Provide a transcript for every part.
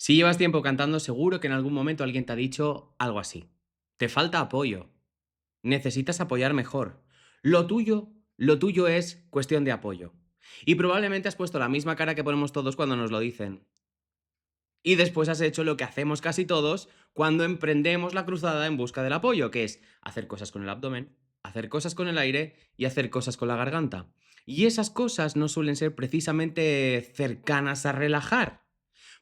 Si llevas tiempo cantando, seguro que en algún momento alguien te ha dicho algo así. Te falta apoyo. Necesitas apoyar mejor. Lo tuyo es cuestión de apoyo. Y probablemente has puesto la misma cara que ponemos todos cuando nos lo dicen. Y después has hecho lo que hacemos casi todos cuando emprendemos la cruzada en busca del apoyo, que es hacer cosas con el abdomen, hacer cosas con el aire y hacer cosas con la garganta. Y esas cosas no suelen ser precisamente cercanas a relajar.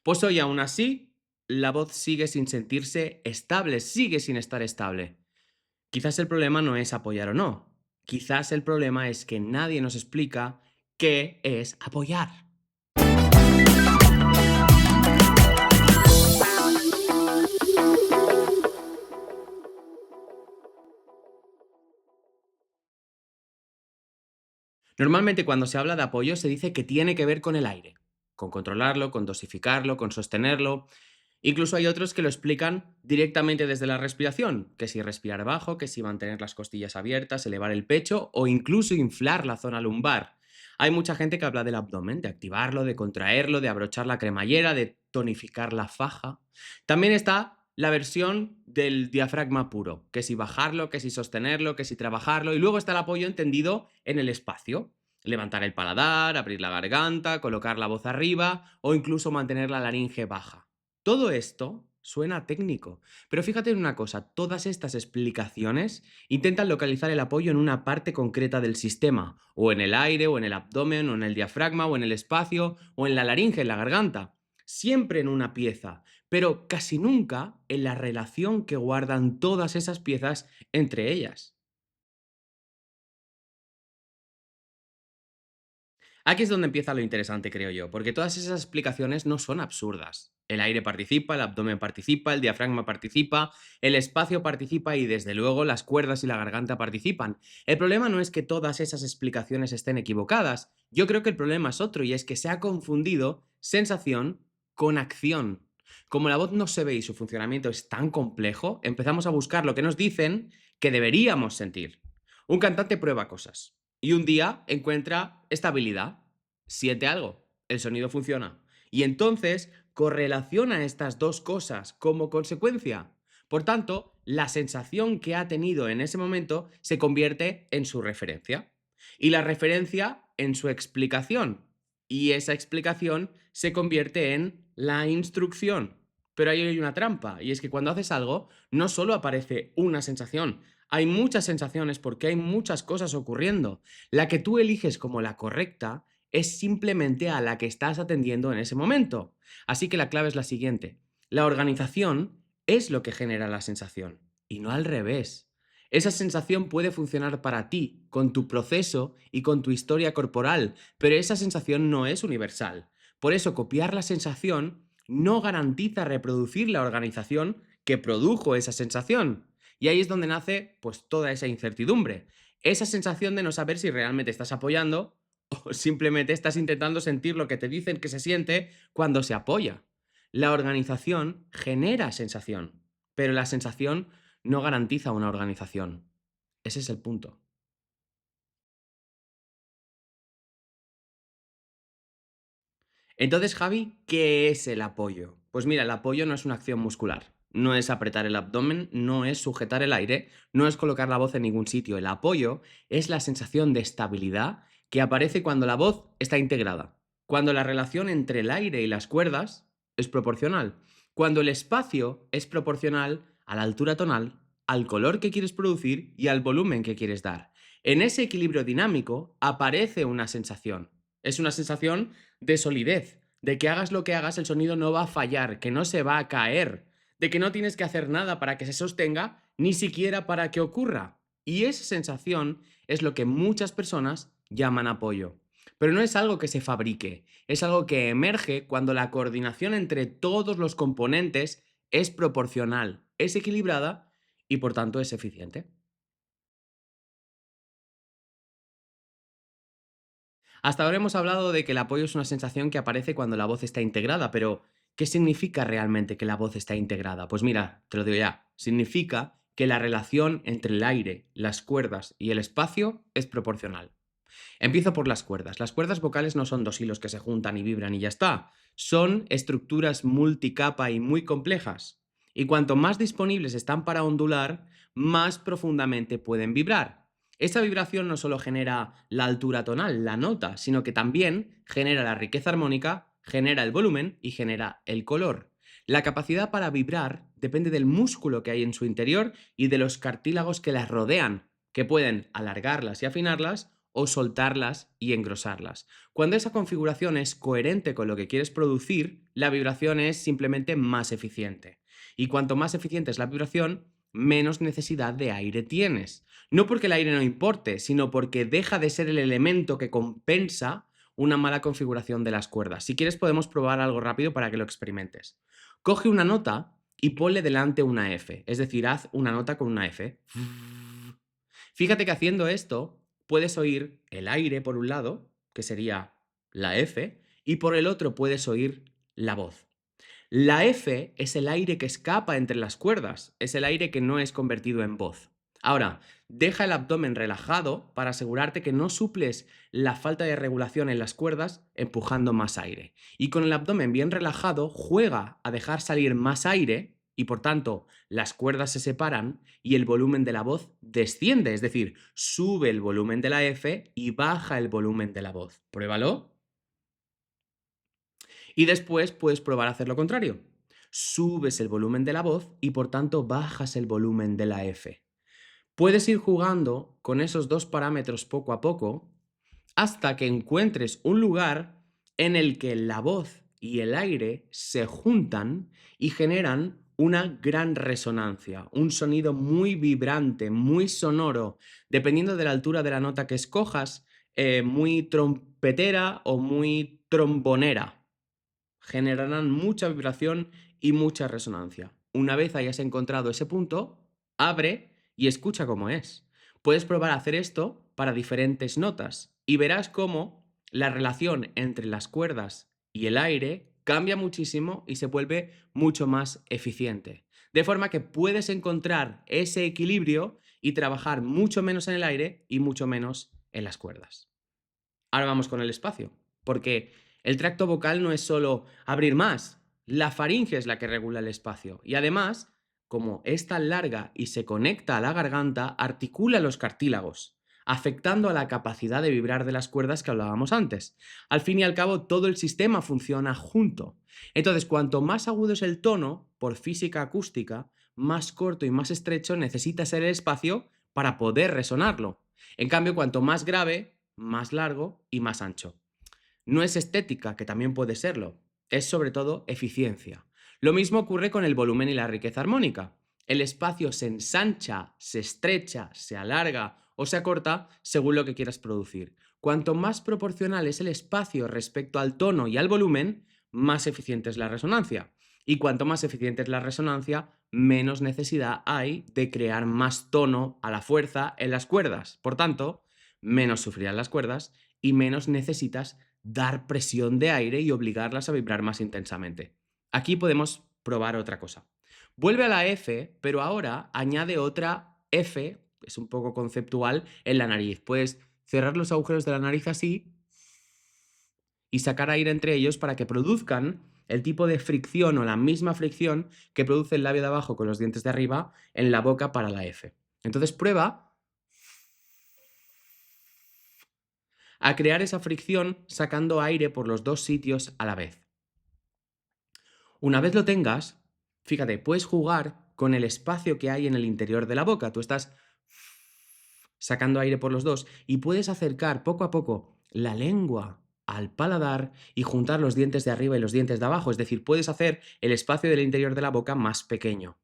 Pues hoy aún así, la voz sigue sin sentirse estable, sigue sin estar estable. Quizás el problema no es apoyar o no. Quizás el problema es que nadie nos explica qué es apoyar. Normalmente cuando se habla de apoyo se dice que tiene que ver con el aire, con controlarlo, con dosificarlo, con sostenerlo. Incluso hay otros que lo explican directamente desde la respiración, que si respirar bajo, que si mantener las costillas abiertas, elevar el pecho o incluso inflar la zona lumbar. Hay mucha gente que habla del abdomen, de activarlo, de contraerlo, de abrochar la cremallera, de tonificar la faja. También está la versión del diafragma puro, que si bajarlo, que si sostenerlo, que si trabajarlo, y luego está el apoyo entendido en el espacio. Levantar el paladar, abrir la garganta, colocar la voz arriba o incluso mantener la laringe baja. Todo esto suena técnico, pero fíjate en una cosa, todas estas explicaciones intentan localizar el apoyo en una parte concreta del sistema, o en el aire, o en el abdomen, o en el diafragma, o en el espacio, o en la laringe, en la garganta. Siempre en una pieza, pero casi nunca en la relación que guardan todas esas piezas entre ellas. Aquí es donde empieza lo interesante, creo yo, porque todas esas explicaciones no son absurdas. El aire participa, el abdomen participa, el diafragma participa, el espacio participa y desde luego las cuerdas y la garganta participan. El problema no es que todas esas explicaciones estén equivocadas. Yo creo que el problema es otro y es que se ha confundido sensación con acción. Como la voz no se ve y su funcionamiento es tan complejo, empezamos a buscar lo que nos dicen que deberíamos sentir. Un cantante prueba cosas y un día encuentra estabilidad, siente algo, el sonido funciona. Y entonces correlaciona estas dos cosas como consecuencia. Por tanto, la sensación que ha tenido en ese momento se convierte en su referencia. Y la referencia en su explicación. Y esa explicación se convierte en la instrucción. Pero ahí hay una trampa, y es que cuando haces algo, no solo aparece una sensación, hay muchas sensaciones porque hay muchas cosas ocurriendo. La que tú eliges como la correcta es simplemente a la que estás atendiendo en ese momento. Así que la clave es la siguiente. La organización es lo que genera la sensación y no al revés. Esa sensación puede funcionar para ti, con tu proceso y con tu historia corporal, pero esa sensación no es universal. Por eso copiar la sensación no garantiza reproducir la organización que produjo esa sensación. Y ahí es donde nace pues toda esa incertidumbre, esa sensación de no saber si realmente estás apoyando o simplemente estás intentando sentir lo que te dicen que se siente cuando se apoya. La organización genera sensación, pero la sensación no garantiza una organización. Ese es el punto. Entonces, Javi, ¿qué es el apoyo? Pues mira, el apoyo no es una acción muscular, no es apretar el abdomen, no es sujetar el aire, no es colocar la voz en ningún sitio. El apoyo es la sensación de estabilidad que aparece cuando la voz está integrada, cuando la relación entre el aire y las cuerdas es proporcional, cuando el espacio es proporcional a la altura tonal, al color que quieres producir y al volumen que quieres dar. En ese equilibrio dinámico aparece una sensación. Es una sensación de solidez, de que hagas lo que hagas, el sonido no va a fallar, que no se va a caer, de que no tienes que hacer nada para que se sostenga, ni siquiera para que ocurra. Y esa sensación es lo que muchas personas llaman apoyo. Pero no es algo que se fabrique, es algo que emerge cuando la coordinación entre todos los componentes es proporcional, es equilibrada y por tanto es eficiente. Hasta ahora hemos hablado de que el apoyo es una sensación que aparece cuando la voz está integrada, pero ¿qué significa realmente que la voz está integrada? Pues mira, te lo digo ya, significa que la relación entre el aire, las cuerdas y el espacio es proporcional. Empiezo por las cuerdas. Las cuerdas vocales no son dos hilos que se juntan y vibran y ya está. Son estructuras multicapa y muy complejas. Y cuanto más disponibles están para ondular, más profundamente pueden vibrar. Esa vibración no solo genera la altura tonal, la nota, sino que también genera la riqueza armónica, genera el volumen y genera el color. La capacidad para vibrar depende del músculo que hay en su interior y de los cartílagos que las rodean, que pueden alargarlas y afinarlas o soltarlas y engrosarlas. Cuando esa configuración es coherente con lo que quieres producir, la vibración es simplemente más eficiente. Y cuanto más eficiente es la vibración, menos necesidad de aire tienes. No porque el aire no importe, sino porque deja de ser el elemento que compensa una mala configuración de las cuerdas. Si quieres podemos probar algo rápido para que lo experimentes. Coge una nota y ponle delante una F, es decir, haz una nota con una F. Fíjate que haciendo esto puedes oír el aire por un lado, que sería la F, y por el otro puedes oír la voz. La F es el aire que escapa entre las cuerdas, es el aire que no es convertido en voz. Ahora, deja el abdomen relajado para asegurarte que no suples la falta de regulación en las cuerdas empujando más aire. Y con el abdomen bien relajado, juega a dejar salir más aire y por tanto las cuerdas se separan y el volumen de la voz desciende, es decir, sube el volumen de la F y baja el volumen de la voz. Pruébalo. Y después puedes probar a hacer lo contrario. Subes el volumen de la voz y por tanto bajas el volumen de la F. Puedes ir jugando con esos dos parámetros poco a poco hasta que encuentres un lugar en el que la voz y el aire se juntan y generan una gran resonancia, un sonido muy vibrante, muy sonoro, dependiendo de la altura de la nota que escojas, muy trompetera o muy trombonera. Generarán mucha vibración y mucha resonancia. Una vez hayas encontrado ese punto, abre y escucha cómo es. Puedes probar a hacer esto para diferentes notas y verás cómo la relación entre las cuerdas y el aire cambia muchísimo y se vuelve mucho más eficiente. De forma que puedes encontrar ese equilibrio y trabajar mucho menos en el aire y mucho menos en las cuerdas. Ahora vamos con el espacio, porque el tracto vocal no es solo abrir más, la faringe es la que regula el espacio y además, como es tan larga y se conecta a la garganta, articula los cartílagos, afectando a la capacidad de vibrar de las cuerdas que hablábamos antes. Al fin y al cabo, todo el sistema funciona junto. Entonces, cuanto más agudo es el tono, por física acústica, más corto y más estrecho necesita ser el espacio para poder resonarlo. En cambio, cuanto más grave, más largo y más ancho. No es estética, que también puede serlo, es sobre todo eficiencia. Lo mismo ocurre con el volumen y la riqueza armónica. El espacio se ensancha, se estrecha, se alarga o se acorta según lo que quieras producir. Cuanto más proporcional es el espacio respecto al tono y al volumen, más eficiente es la resonancia. Y cuanto más eficiente es la resonancia, menos necesidad hay de crear más tono a la fuerza en las cuerdas. Por tanto, menos sufrirán las cuerdas y menos necesitas dar presión de aire y obligarlas a vibrar más intensamente. Aquí podemos probar otra cosa. Vuelve a la F, pero ahora añade otra F, es un poco conceptual, en la nariz. Puedes cerrar los agujeros de la nariz así y sacar aire entre ellos para que produzcan el tipo de fricción o la misma fricción que produce el labio de abajo con los dientes de arriba en la boca para la F. Entonces prueba a crear esa fricción sacando aire por los dos sitios a la vez. Una vez lo tengas, fíjate, puedes jugar con el espacio que hay en el interior de la boca. Tú estás sacando aire por los dos y puedes acercar poco a poco la lengua al paladar y juntar los dientes de arriba y los dientes de abajo. Es decir, puedes hacer el espacio del interior de la boca más pequeño.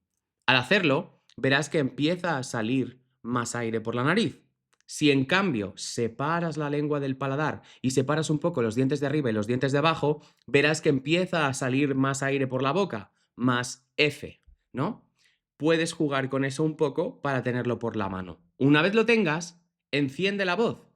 Al hacerlo, verás que empieza a salir más aire por la nariz. Si en cambio separas la lengua del paladar y separas un poco los dientes de arriba y los dientes de abajo, verás que empieza a salir más aire por la boca, más F, ¿no? Puedes jugar con eso un poco para tenerlo por la mano. Una vez lo tengas, enciende la voz.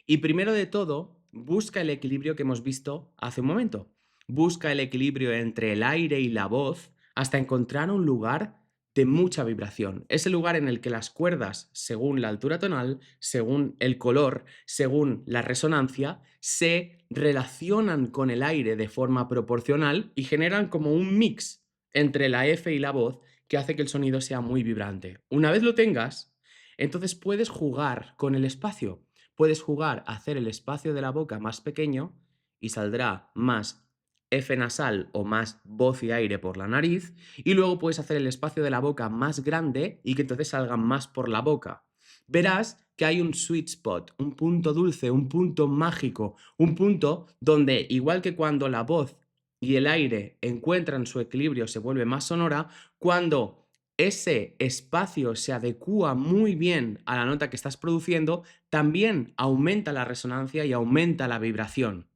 Y primero de todo, busca el equilibrio que hemos visto hace un momento. Busca el equilibrio entre el aire y la voz hasta encontrar un lugar de mucha vibración. Es el lugar en el que las cuerdas, según la altura tonal, según el color, según la resonancia, se relacionan con el aire de forma proporcional y generan como un mix entre la F y la voz que hace que el sonido sea muy vibrante. Una vez lo tengas, entonces puedes jugar con el espacio. Puedes jugar a hacer el espacio de la boca más pequeño y saldrá más F nasal o más voz y aire por la nariz, y luego puedes hacer el espacio de la boca más grande y que entonces salga más por la boca. Verás que hay un sweet spot, un punto dulce, un punto mágico, un punto donde, igual que cuando la voz y el aire encuentran su equilibrio, se vuelve más sonora, cuando ese espacio se adecúa muy bien a la nota que estás produciendo, también aumenta la resonancia y aumenta la vibración.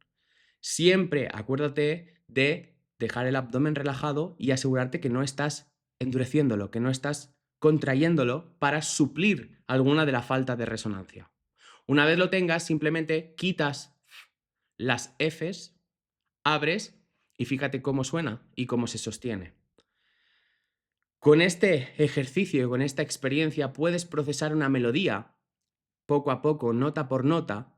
Siempre acuérdate de dejar el abdomen relajado y asegurarte que no estás endureciéndolo, que no estás contrayéndolo para suplir alguna de la falta de resonancia. Una vez lo tengas, simplemente quitas las Fs, abres y fíjate cómo suena y cómo se sostiene. Con este ejercicio y con esta experiencia puedes procesar una melodía poco a poco, nota por nota,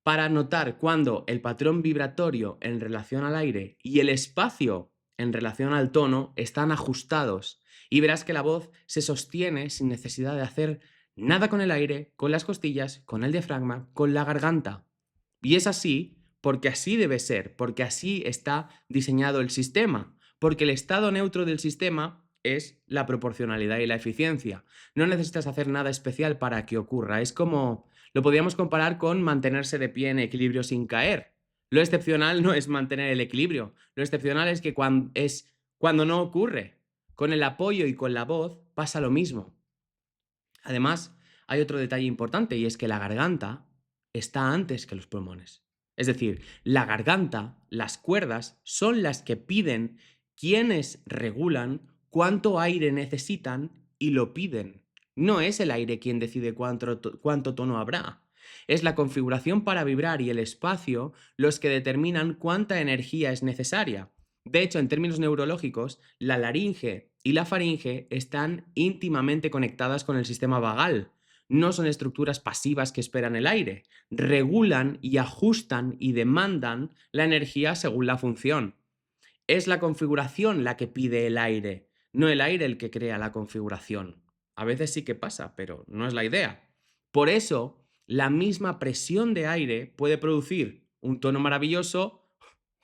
para notar cuando el patrón vibratorio en relación al aire y el espacio en relación al tono están ajustados, y verás que la voz se sostiene sin necesidad de hacer nada con el aire, con las costillas, con el diafragma, con la garganta. Y es así porque así debe ser, porque así está diseñado el sistema, porque el estado neutro del sistema es la proporcionalidad y la eficiencia. No necesitas hacer nada especial para que ocurra. Es como, lo podríamos comparar con mantenerse de pie en equilibrio sin caer. Lo excepcional no es mantener el equilibrio, lo excepcional es que cuando no ocurre. Con el apoyo y con la voz pasa lo mismo. Además, hay otro detalle importante y es que la garganta está antes que los pulmones. Es decir, la garganta, las cuerdas, son las que piden, quienes regulan cuánto aire necesitan y lo piden. No es el aire quien decide cuánto tono habrá. Es la configuración para vibrar y el espacio los que determinan cuánta energía es necesaria. De hecho, en términos neurológicos, la laringe y la faringe están íntimamente conectadas con el sistema vagal. No son estructuras pasivas que esperan el aire. Regulan y ajustan y demandan la energía según la función. Es la configuración la que pide el aire, no el aire el que crea la configuración. A veces sí que pasa, pero no es la idea. Por eso, la misma presión de aire puede producir un tono maravilloso,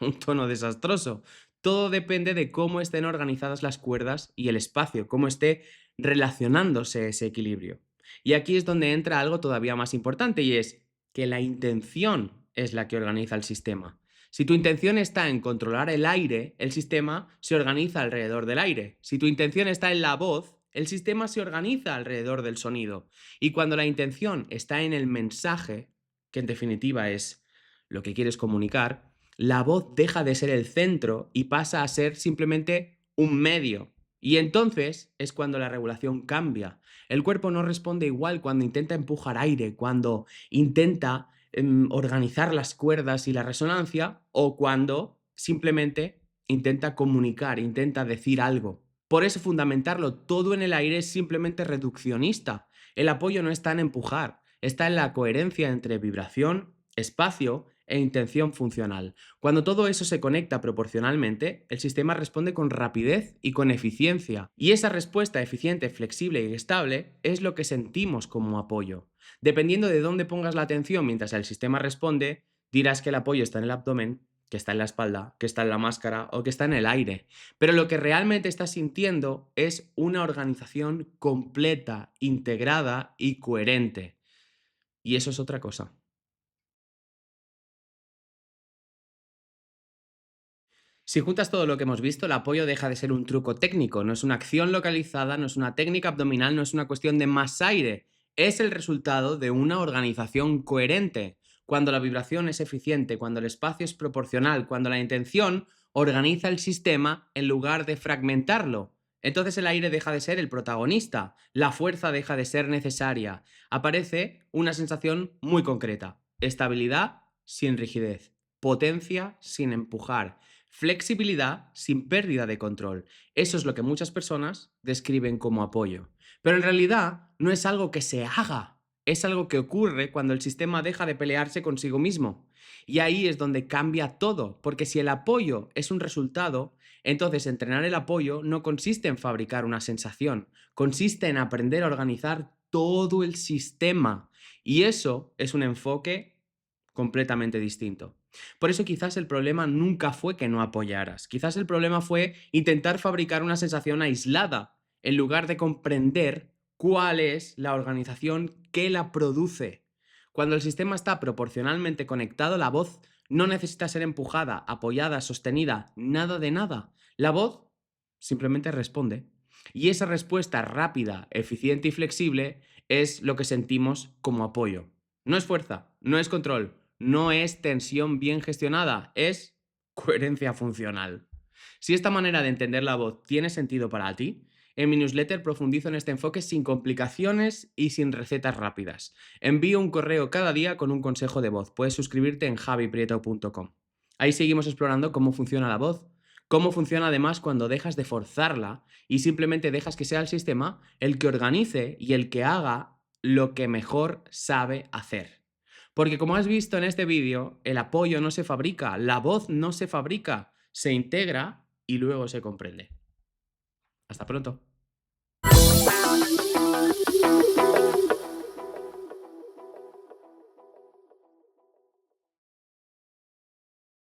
un tono desastroso. Todo depende de cómo estén organizadas las cuerdas y el espacio, cómo esté relacionándose ese equilibrio. Y aquí es donde entra algo todavía más importante, y es que la intención es la que organiza el sistema. Si tu intención está en controlar el aire, el sistema se organiza alrededor del aire. Si tu intención está en la voz, el sistema se organiza alrededor del sonido. Y cuando la intención está en el mensaje, que en definitiva es lo que quieres comunicar, la voz deja de ser el centro y pasa a ser simplemente un medio. Y entonces es cuando la regulación cambia. El cuerpo no responde igual cuando intenta empujar aire, cuando intenta organizar las cuerdas y la resonancia, o cuando simplemente intenta comunicar, intenta decir algo. Por eso fundamentarlo todo en el aire es simplemente reduccionista. El apoyo no está en empujar, está en la coherencia entre vibración, espacio e intención funcional. Cuando todo eso se conecta proporcionalmente, el sistema responde con rapidez y con eficiencia. Y esa respuesta eficiente, flexible y estable es lo que sentimos como apoyo. Dependiendo de dónde pongas la atención mientras el sistema responde, dirás que el apoyo está en el abdomen, que está en la espalda, que está en la máscara o que está en el aire. Pero lo que realmente estás sintiendo es una organización completa, integrada y coherente. Y eso es otra cosa. Si juntas todo lo que hemos visto, el apoyo deja de ser un truco técnico, no es una acción localizada, no es una técnica abdominal, no es una cuestión de más aire, es el resultado de una organización coherente. Cuando la vibración es eficiente, cuando el espacio es proporcional, cuando la intención organiza el sistema en lugar de fragmentarlo. Entonces el aire deja de ser el protagonista, la fuerza deja de ser necesaria. Aparece una sensación muy concreta: estabilidad sin rigidez, potencia sin empujar, Flexibilidad sin pérdida de control. Eso es lo que muchas personas describen como apoyo. Pero en realidad no es algo que se haga, es algo que ocurre cuando el sistema deja de pelearse consigo mismo. Y ahí es donde cambia todo, porque si el apoyo es un resultado, entonces entrenar el apoyo no consiste en fabricar una sensación, consiste en aprender a organizar todo el sistema. Y eso es un enfoque completamente distinto. Por eso quizás el problema nunca fue que no apoyaras, quizás el problema fue intentar fabricar una sensación aislada, en lugar de comprender cuál es la organización que la produce. Cuando el sistema está proporcionalmente conectado, la voz no necesita ser empujada, apoyada, sostenida, nada de nada. La voz simplemente responde. Y esa respuesta rápida, eficiente y flexible es lo que sentimos como apoyo. No es fuerza, no es control, no es tensión bien gestionada, es coherencia funcional. Si esta manera de entender la voz tiene sentido para ti, en mi newsletter profundizo en este enfoque sin complicaciones y sin recetas rápidas. Envío un correo cada día con un consejo de voz. Puedes suscribirte en javiprieto.com. Ahí seguimos explorando cómo funciona la voz, cómo funciona además cuando dejas de forzarla y simplemente dejas que sea el sistema el que organice y el que haga lo que mejor sabe hacer. Porque como has visto en este vídeo, el apoyo no se fabrica, la voz no se fabrica, se integra y luego se comprende. Hasta pronto.